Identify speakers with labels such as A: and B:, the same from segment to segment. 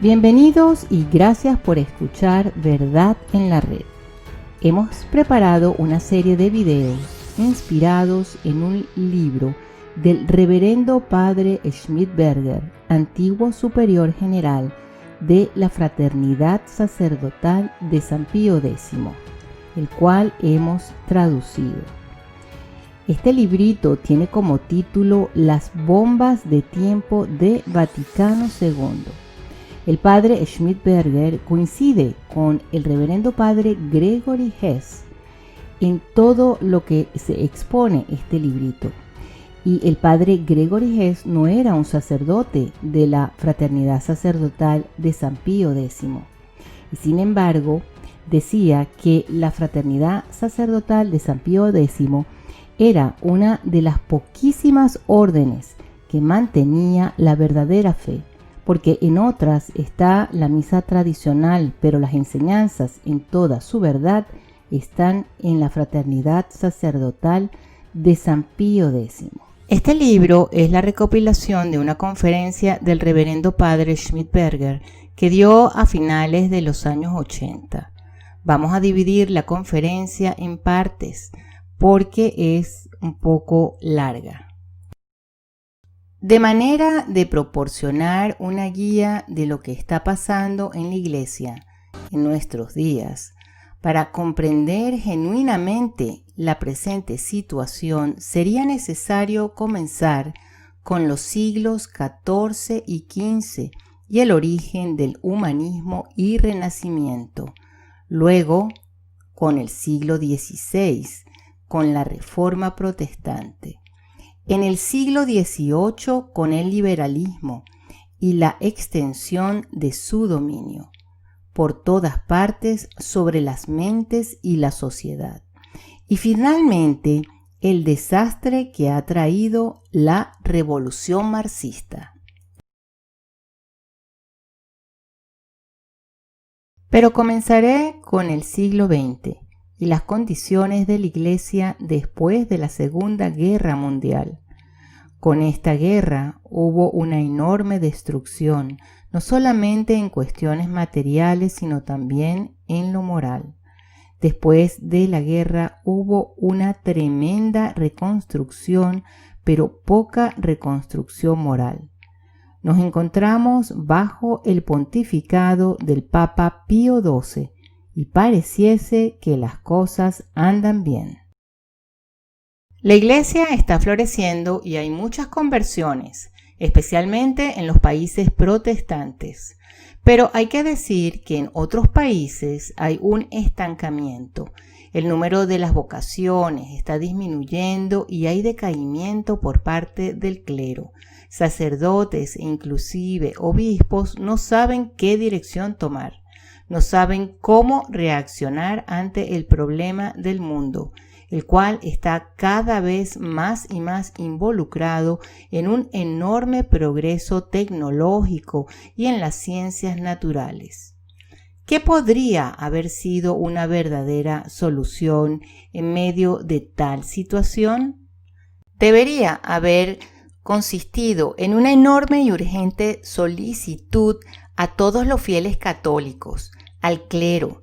A: Bienvenidos y gracias por escuchar Verdad en la Red. Hemos preparado una serie de videos inspirados en un libro del Reverendo Padre Schmidberger, antiguo superior general de la Fraternidad Sacerdotal de San Pío X, el cual hemos traducido. Este librito tiene como título Las bombas de tiempo de Vaticano II. El padre Schmidberger coincide con el reverendo padre Gregory Hess en todo lo que se expone este librito. Y el padre Gregory Hess no era un sacerdote de la Fraternidad Sacerdotal de San Pío X. Y sin embargo, decía que la Fraternidad Sacerdotal de San Pío X era una de las poquísimas órdenes que mantenía la verdadera fe, porque en otras está la misa tradicional, pero las enseñanzas en toda su verdad están en la Fraternidad Sacerdotal de San Pío X. Este libro es la recopilación de una conferencia del reverendo padre Schmidberger que dio a finales de los años 80. Vamos a dividir la conferencia en partes porque es un poco larga, de manera de proporcionar una guía de lo que está pasando en la Iglesia en nuestros días. Para comprender genuinamente la presente situación, sería necesario comenzar con los siglos XIV y XV y el origen del humanismo y renacimiento. Luego, con el siglo XVI, con la Reforma Protestante. En el siglo XVIII con el liberalismo y la extensión de su dominio por todas partes sobre las mentes y la sociedad. Y finalmente el desastre que ha traído la revolución marxista. Pero comenzaré con el siglo XX y las condiciones de la Iglesia después de la Segunda Guerra Mundial. Con esta guerra hubo una enorme destrucción, no solamente en cuestiones materiales, sino también en lo moral. Después de la guerra hubo una tremenda reconstrucción, pero poca reconstrucción moral. Nos encontramos bajo el pontificado del Papa Pío XII, y pareciese que las cosas andan bien. La Iglesia está floreciendo y hay muchas conversiones, especialmente en los países protestantes. Pero hay que decir que en otros países hay un estancamiento. El número de las vocaciones está disminuyendo y hay decaimiento por parte del clero. Sacerdotes e inclusive obispos no saben qué dirección tomar. No saben cómo reaccionar ante el problema del mundo, el cual está cada vez más y más involucrado en un enorme progreso tecnológico y en las ciencias naturales. ¿Qué podría haber sido una verdadera solución en medio de tal situación? Debería haber consistido en una enorme y urgente solicitud a todos los fieles católicos, al clero,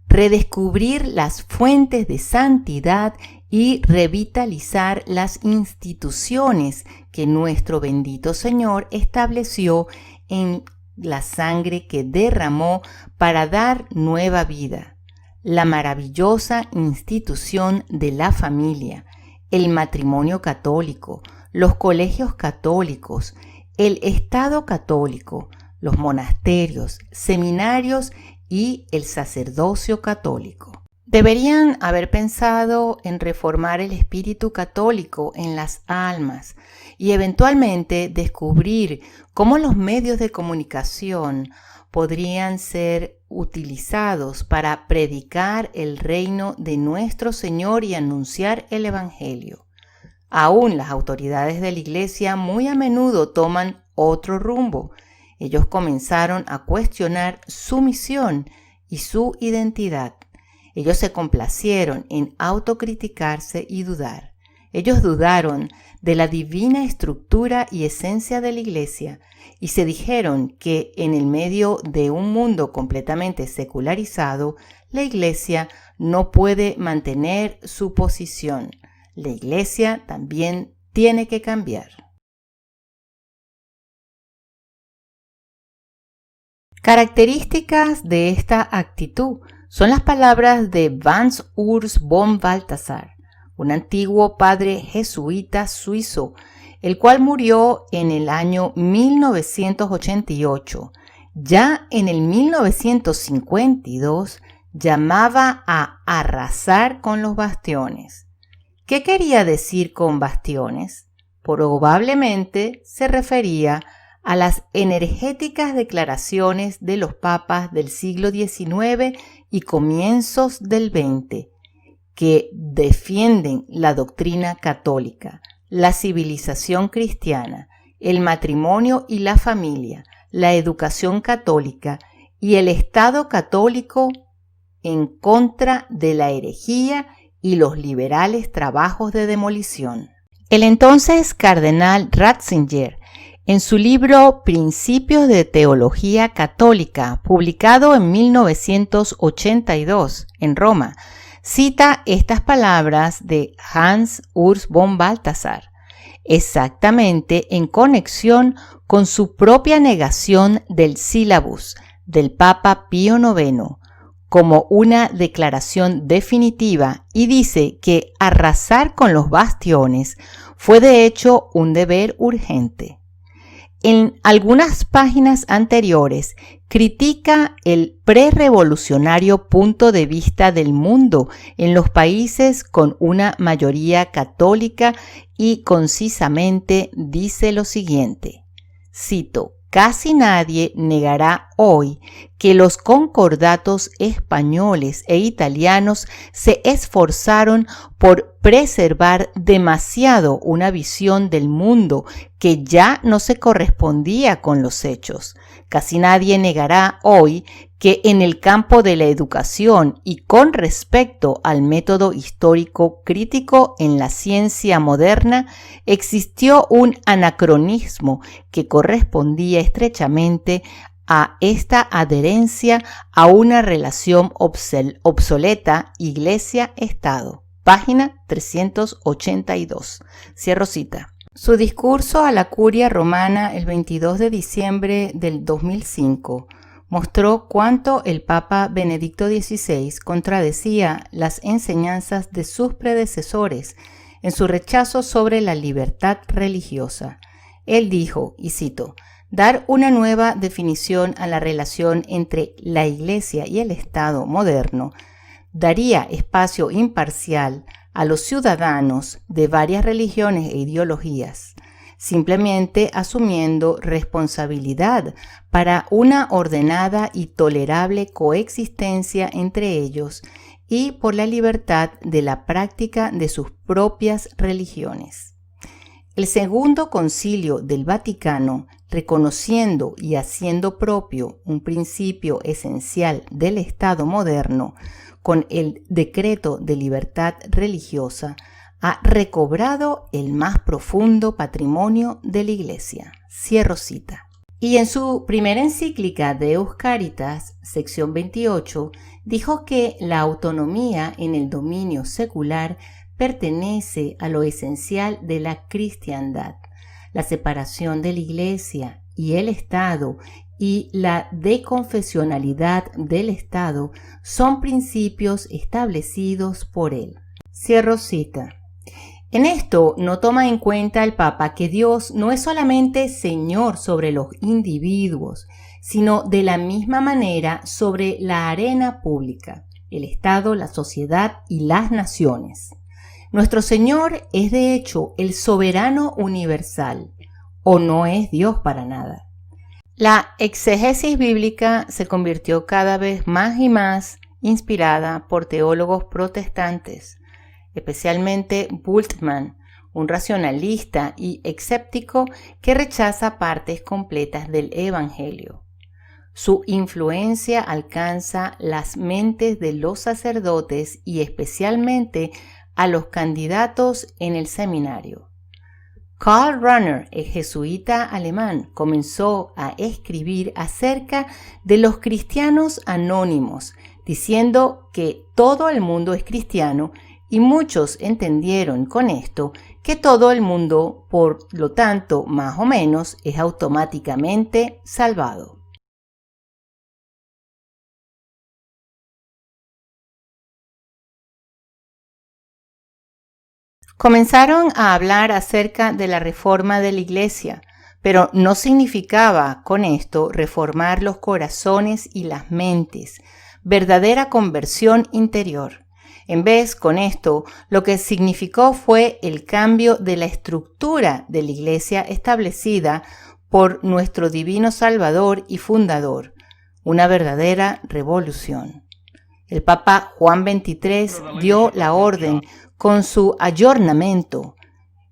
A: redescubrir las fuentes de santidad y revitalizar las instituciones que nuestro bendito Señor estableció en la sangre que derramó para dar nueva vida. La maravillosa institución de la familia, el matrimonio católico, los colegios católicos, el Estado católico, los monasterios, seminarios y el sacerdocio católico. Deberían haber pensado en reformar el espíritu católico en las almas y eventualmente descubrir cómo los medios de comunicación podrían ser utilizados para predicar el reino de nuestro Señor y anunciar el Evangelio. Aún las autoridades de la Iglesia muy a menudo toman otro rumbo. Ellos comenzaron a cuestionar su misión y su identidad. Ellos se complacieron en autocriticarse y dudar. Ellos dudaron de la divina estructura y esencia de la Iglesia, y se dijeron que en el medio de un mundo completamente secularizado, la Iglesia no puede mantener su posición. La Iglesia también tiene que cambiar. Características de esta actitud son las palabras de Hans Urs von Balthasar, un antiguo padre jesuita suizo, el cual murió en el año 1988. Ya en el 1952 llamaba a arrasar con los bastiones. ¿Qué quería decir con bastiones? Probablemente se refería a las energéticas declaraciones de los papas del siglo XIX y comienzos del XX, que defienden la doctrina católica, la civilización cristiana, el matrimonio y la familia, la educación católica y el Estado católico en contra de la herejía y los liberales trabajos de demolición. El entonces cardenal Ratzinger, en su libro Principios de Teología Católica, publicado en 1982 en Roma, cita estas palabras de Hans Urs von Balthasar, exactamente en conexión con su propia negación del sílabus del Papa Pío IX, como una declaración definitiva, y dice que arrasar con los bastiones fue de hecho un deber urgente. En algunas páginas anteriores critica el prerevolucionario punto de vista del mundo en los países con una mayoría católica y concisamente dice lo siguiente, cito, casi nadie negará hoy que los concordatos españoles e italianos se esforzaron por preservar demasiado una visión del mundo que ya no se correspondía con los hechos. Casi nadie negará hoy que en el campo de la educación y con respecto al método histórico crítico en la ciencia moderna existió un anacronismo que correspondía estrechamente a esta adherencia a una relación obsoleta Iglesia-Estado. Página 382. Cierro cita. Su discurso a la Curia Romana el 22 de diciembre del 2005 mostró cuánto el Papa Benedicto XVI contradecía las enseñanzas de sus predecesores en su rechazo sobre la libertad religiosa. Él dijo, y cito, dar una nueva definición a la relación entre la Iglesia y el Estado moderno daría espacio imparcial a los ciudadanos de varias religiones e ideologías, simplemente asumiendo responsabilidad para una ordenada y tolerable coexistencia entre ellos y por la libertad de la práctica de sus propias religiones. El Segundo Concilio del Vaticano, reconociendo y haciendo propio un principio esencial del Estado moderno, con el Decreto de Libertad Religiosa, ha recobrado el más profundo patrimonio de la Iglesia. Cierro cita. Y en su primera encíclica Deus Caritas, sección 28, dijo que la autonomía en el dominio secular pertenece a lo esencial de la cristiandad. La separación de la Iglesia y el Estado y la deconfesionalidad del Estado son principios establecidos por él. Cierro cita. En esto no toma en cuenta el Papa que Dios no es solamente Señor sobre los individuos, sino de la misma manera sobre la arena pública, el Estado, la sociedad y las naciones. Nuestro Señor es de hecho el soberano universal, o no es Dios para nada. La exégesis bíblica se convirtió cada vez más y más inspirada por teólogos protestantes, especialmente Bultmann, un racionalista y escéptico que rechaza partes completas del Evangelio. Su influencia alcanza las mentes de los sacerdotes y especialmente a los candidatos en el seminario. Karl Rahner, el jesuita alemán, comenzó a escribir acerca de los cristianos anónimos, diciendo que todo el mundo es cristiano, y muchos entendieron con esto que todo el mundo, por lo tanto, más o menos, es automáticamente salvado. Comenzaron a hablar acerca de la reforma de la Iglesia, pero no significaba con esto reformar los corazones y las mentes, verdadera conversión interior. En vez, con esto, lo que significó fue el cambio de la estructura de la Iglesia establecida por nuestro divino Salvador y Fundador, una verdadera revolución. El Papa Juan XXIII dio la orden con su ayornamiento,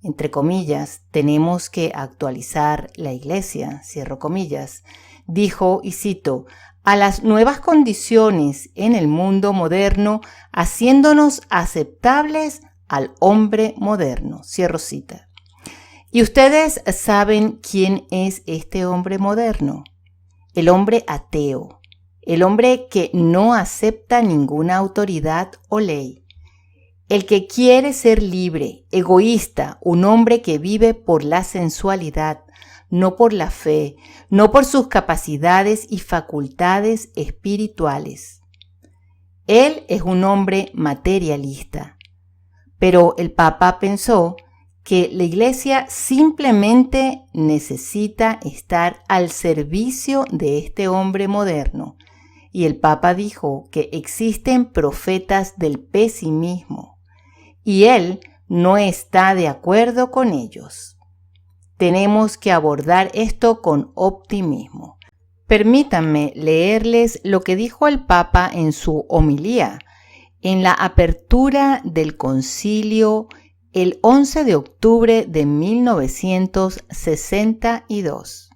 A: entre comillas, tenemos que actualizar la Iglesia, cierro comillas, dijo, y cito, a las nuevas condiciones en el mundo moderno, haciéndonos aceptables al hombre moderno, cierro cita. ¿Y ustedes saben quién es este hombre moderno? El hombre ateo, el hombre que no acepta ninguna autoridad o ley. El que quiere ser libre, egoísta, un hombre que vive por la sensualidad, no por la fe, no por sus capacidades y facultades espirituales. Él es un hombre materialista. Pero el Papa pensó que la Iglesia simplemente necesita estar al servicio de este hombre moderno. Y el Papa dijo que existen profetas del pesimismo. Y él no está de acuerdo con ellos. Tenemos que abordar esto con optimismo. Permítanme leerles lo que dijo el Papa en su homilía en la apertura del concilio el 11 de octubre de 1962.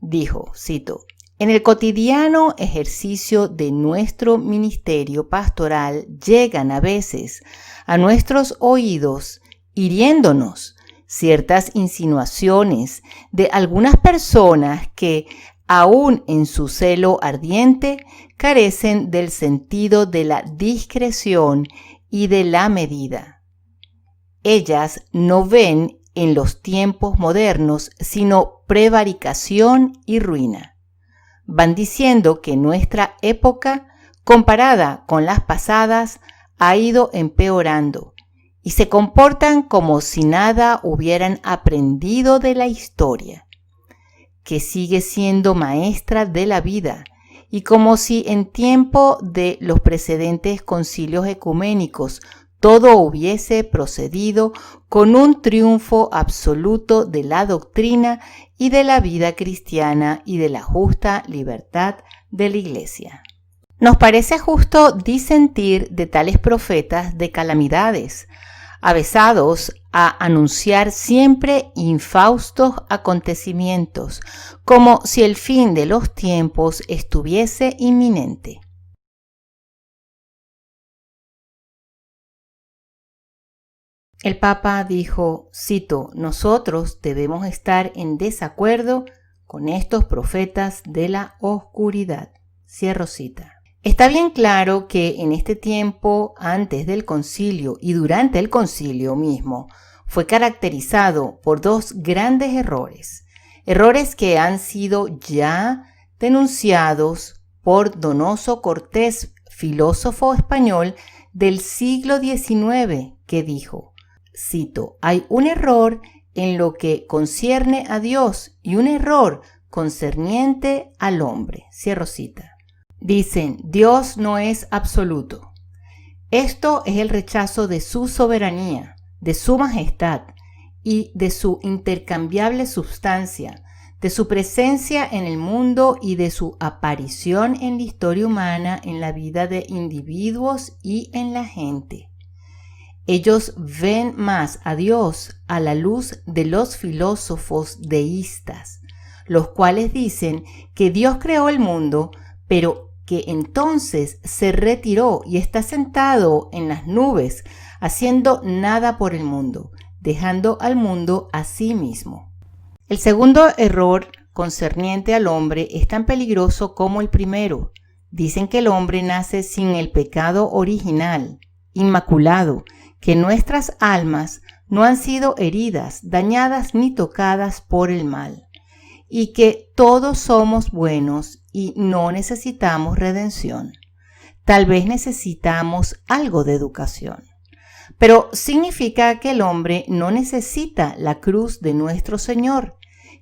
A: Dijo, cito, en el cotidiano ejercicio de nuestro ministerio pastoral llegan a veces a nuestros oídos, hiriéndonos, ciertas insinuaciones de algunas personas que, aun en su celo ardiente, carecen del sentido de la discreción y de la medida. Ellas no ven en los tiempos modernos sino prevaricación y ruina. Van diciendo que nuestra época, comparada con las pasadas, ha ido empeorando y se comportan como si nada hubieran aprendido de la historia, que sigue siendo maestra de la vida, y como si en tiempo de los precedentes concilios ecuménicos todo hubiese procedido con un triunfo absoluto de la doctrina y de la vida cristiana y de la justa libertad de la Iglesia. Nos parece justo disentir de tales profetas de calamidades, avesados a anunciar siempre infaustos acontecimientos, como si el fin de los tiempos estuviese inminente. El Papa dijo, cito, nosotros debemos estar en desacuerdo con estos profetas de la oscuridad. Cierro cita. Está bien claro que en este tiempo, antes del concilio y durante el concilio mismo, fue caracterizado por dos grandes errores que han sido ya denunciados por Donoso Cortés, filósofo español del siglo XIX, que dijo, cito, hay un error en lo que concierne a Dios y un error concerniente al hombre. Cierro cita. Dicen, Dios no es absoluto. Esto es el rechazo de su soberanía, de su majestad y de su intercambiable substancia, de su presencia en el mundo y de su aparición en la historia humana, en la vida de individuos y en la gente. Ellos ven más a Dios a la luz de los filósofos deístas, los cuales dicen que Dios creó el mundo, pero que entonces se retiró y está sentado en las nubes, haciendo nada por el mundo. dejando al mundo a sí mismo. El segundo error concerniente al hombre es tan peligroso como el primero. Dicen que el hombre nace sin el pecado original, inmaculado, que nuestras almas no han sido heridas, dañadas ni tocadas por el mal, y que todos somos buenos y no necesitamos redención. Tal vez necesitamos algo de educación. Pero significa que el hombre no necesita la cruz de nuestro Señor,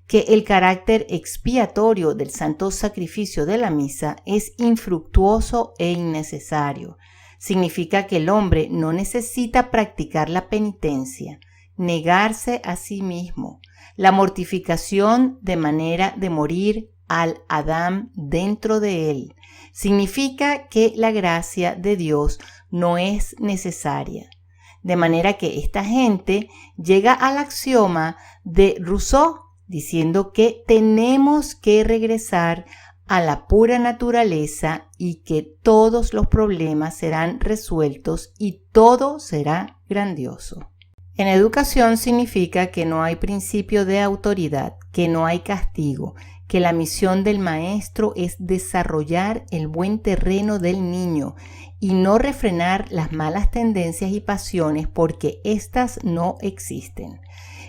A: que el carácter expiatorio del santo sacrificio de la misa es infructuoso e innecesario. Significa que el hombre no necesita practicar la penitencia, negarse a sí mismo, la mortificación de manera de morir al Adán dentro de él. Significa que la gracia de Dios no es necesaria. De manera que esta gente llega al axioma de Rousseau, diciendo que tenemos que regresar a la pura naturaleza y que todos los problemas serán resueltos y todo será grandioso. En educación significa que no hay principio de autoridad, que no hay castigo, que la misión del maestro es desarrollar el buen terreno del niño y no refrenar las malas tendencias y pasiones porque éstas no existen.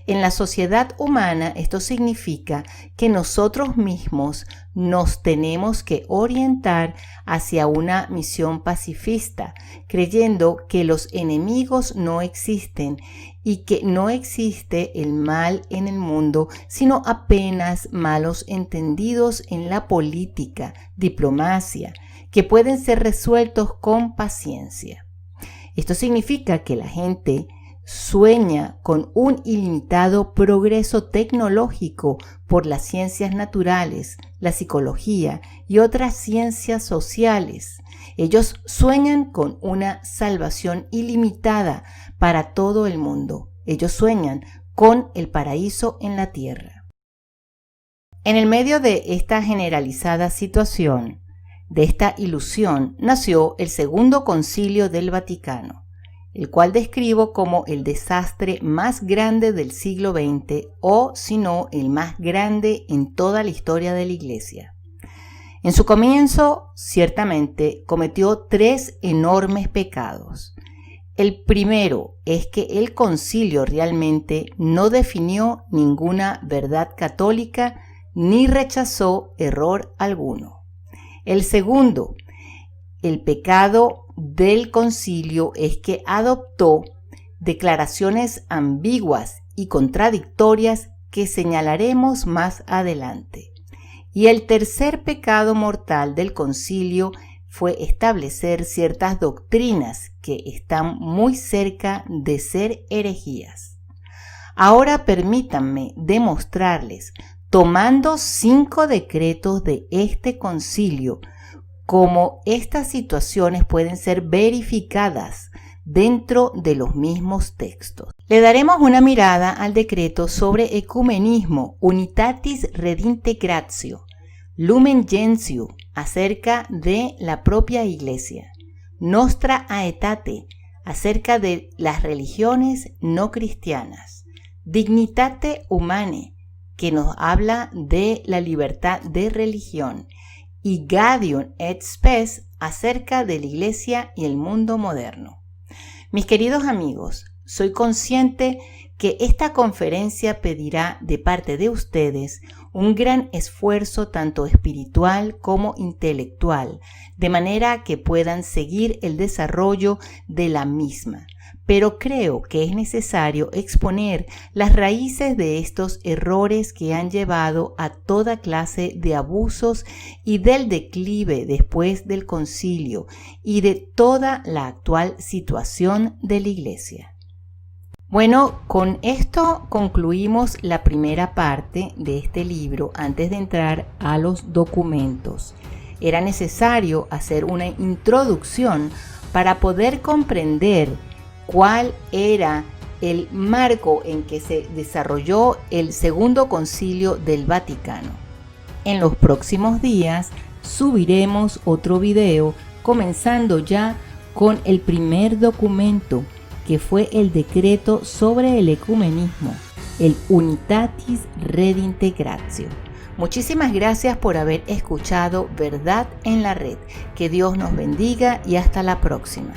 A: En la sociedad humana esto significa que nosotros mismos nos tenemos que orientar hacia una misión pacifista, creyendo que los enemigos no existen y que no existe el mal en el mundo, sino apenas malos entendidos en la política, diplomacia, que pueden ser resueltos con paciencia. Esto significa que la gente sueña con un ilimitado progreso tecnológico por las ciencias naturales, la psicología y otras ciencias sociales. Ellos sueñan con una salvación ilimitada para todo el mundo. Ellos sueñan con el paraíso en la tierra. En el medio de esta generalizada situación, de esta ilusión, nació el Segundo Concilio del Vaticano, el cual describo como el desastre más grande del siglo XX o, si no, el más grande en toda la historia de la Iglesia. En su comienzo, ciertamente, cometió 3 enormes pecados. El primero es que el concilio realmente no definió ninguna verdad católica ni rechazó error alguno. El segundo, el pecado del concilio es que adoptó declaraciones ambiguas y contradictorias que señalaremos más adelante. Y el tercer pecado mortal del concilio fue establecer ciertas doctrinas que están muy cerca de ser herejías. Ahora permítanme demostrarles, tomando 5 decretos de este concilio, cómo estas situaciones pueden ser verificadas dentro de los mismos textos. Le daremos una mirada al decreto sobre ecumenismo, Unitatis Redintegratio, Lumen Gentium, acerca de la propia Iglesia, Nostra Aetate, acerca de las religiones no cristianas, Dignitate Humanae, que nos habla de la libertad de religión, y Gaudium et Spes, acerca de la Iglesia y el mundo moderno. Mis queridos amigos, soy consciente que esta conferencia pedirá de parte de ustedes un gran esfuerzo tanto espiritual como intelectual, de manera que puedan seguir el desarrollo de la misma. Pero creo que es necesario exponer las raíces de estos errores que han llevado a toda clase de abusos y del declive después del concilio y de toda la actual situación de la Iglesia. Bueno, con esto concluimos la primera parte de este libro antes de entrar a los documentos. Era necesario hacer una introducción para poder comprender cuál era el marco en que se desarrolló el Segundo Concilio del Vaticano. En los próximos días subiremos otro video comenzando ya con el primer documento, que fue el decreto sobre el ecumenismo, el Unitatis Redintegratio. Muchísimas gracias por haber escuchado Verdad en la Red. Que Dios nos bendiga y hasta la próxima.